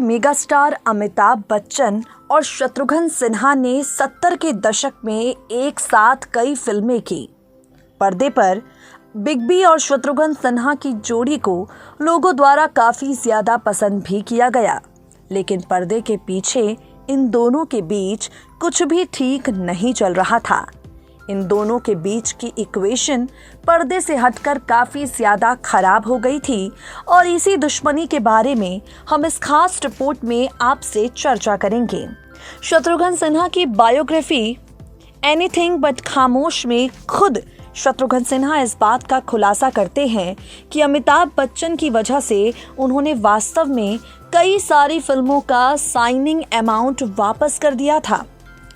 Mega star Amitabh Bachchan और शत्रुघ्न सिन्हा ने 70 के दशक में एक साथ कई फिल्में की। पर्दे पर बिग बी और शत्रुघ्न सिन्हा की जोड़ी को लोगों द्वारा काफी ज्यादा पसंद भी किया गया, लेकिन पर्दे के पीछे इन दोनों के बीच कुछ भी ठीक नहीं चल रहा था। इन दोनों के बीच की इक्वेशन पर्दे से हटकर काफी ज्यादा खराब हो गई थी और इसी दुश्मनी के बारे में हम इस खास रिपोर्ट में आपसे चर्चा करेंगे। शत्रुघ्न सिन्हा की बायोग्राफी एनीथिंग बट खामोश में खुद शत्रुघ्न सिन्हा इस बात का खुलासा करते हैं कि अमिताभ बच्चन की वजह से उन्होंने वास्तव में कई सारी फिल्मों का साइनिंग अमाउंट वापस कर दिया था।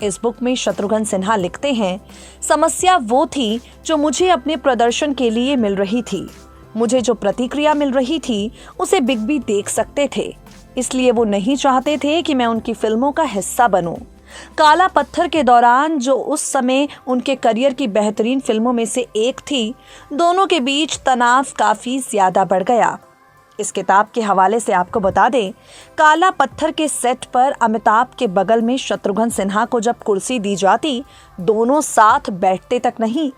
इस बुक में शत्रुघ्न सिन्हा लिखते हैं, समस्या वो थी जो मुझे अपने प्रदर्शन के लिए मिल रही थी। मुझे जो प्रतिक्रिया मिल रही थी उसे बिग बी देख सकते थे, इसलिए वो नहीं चाहते थे कि मैं उनकी फिल्मों का हिस्सा बनूं। काला पत्थर के दौरान, जो उस समय उनके करियर की बेहतरीन फिल्मों में से एक थी, दोनों के बीच तनाव काफी ज्यादा बढ़ गया। इस किताब के हवाले से आपको बता दें, काला पत्थर के सेट पर अमिताभ के बगल में शत्रुघ्न सिन्हा को जब कुर्सी दी जाती, दोनों साथ बैठते तक नहीं,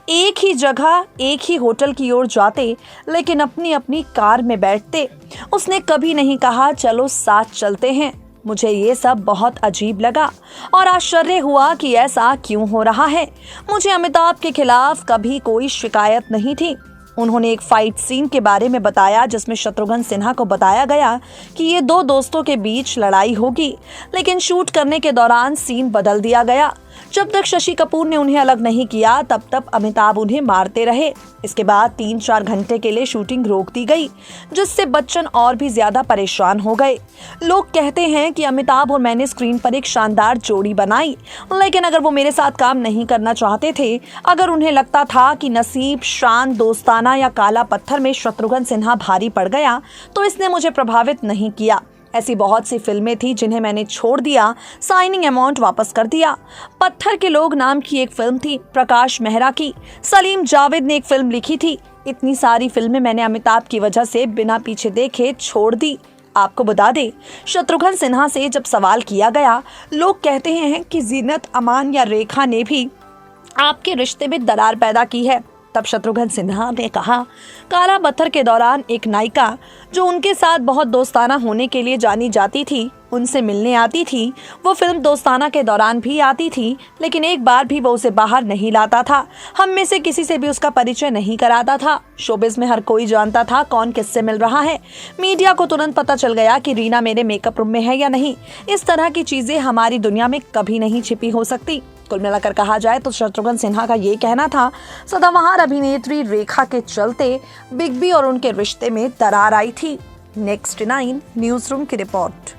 एक ही जगह एक ही होटल की ओर जाते, लेकिन अपनी अपनी कार में बैठते। उसने कभी नहीं कहा चलो साथ चलते हैं। मुझे ये सब बहुत अजीब लगा और आश्चर्य हुआ कि ऐसा क्यों हो रहा है। मुझे अमिताभ के खिलाफ कभी कोई शिकायत नहीं थी। उन्होंने एक फाइट सीन के बारे में बताया जिसमें शत्रुघ्न सिन्हा को बताया गया कि ये दो दोस्तों के बीच लड़ाई होगी, लेकिन शूट करने के दौरान सीन बदल दिया गया। जब तक शशि कपूर ने उन्हें अलग नहीं किया तब तक अमिताभ उन्हें मारते रहे। इसके बाद 3-4 घंटे के लिए शूटिंग रोक दी गई, जिससे बच्चन और भी ज्यादा परेशान हो गए। लोग कहते हैं कि अमिताभ और मैंने स्क्रीन पर एक शानदार जोड़ी बनाई, लेकिन अगर वो मेरे साथ काम नहीं करना चाहते थे, अगर उन्हें लगता था कि नसीब, शान, दोस्ताना या काला पत्थर में शत्रुघ्न सिन्हा भारी पड़ गया, तो इसने मुझे प्रभावित नहीं किया। ऐसी बहुत सी फिल्में थी जिन्हें मैंने छोड़ दिया, साइनिंग अमाउंट वापस कर दिया। पत्थर के लोग नाम की एक फिल्म थी, प्रकाश मेहरा की। सलीम जावेद ने एक फिल्म लिखी थी। इतनी सारी फिल्में मैंने अमिताभ की वजह से बिना पीछे देखे छोड़ दी। आपको बता दें, शत्रुघ्न सिन्हा से जब सवाल किया गया, लोग कहते हैं कि जीनत अमान या रेखा ने भी आपके रिश्ते में दरार पैदा की है। तब शत्रुघ्न सिन्हा ने कहा, काला पत्थर के दौरान एक नायिका जो उनके साथ बहुत दोस्ताना होने के लिए जानी जाती थी, उनसे मिलने आती थी। वो फिल्म दोस्ताना के दौरान भी आती थी, लेकिन एक बार भी वो उसे बाहर नहीं लाता था। हम में से किसी से भी उसका परिचय नहीं कराता था। शोबिज में हर कोई जानता था कौन किससे मिल रहा है। मीडिया को तुरंत पता चल गया कि रीना मेरे मेकअप रूम में है या नहीं। इस तरह की चीजें हमारी दुनिया में कभी नहीं छिपी हो सकती। कुल मिलाकर कहा जाए तो शत्रुघ्न सिन्हा का ये कहना था, सदाबहार अभिनेत्री रेखा के चलते बिग बी और उनके रिश्ते में दरार आई थी। नेक्स्ट 9 न्यूज रूम की रिपोर्ट।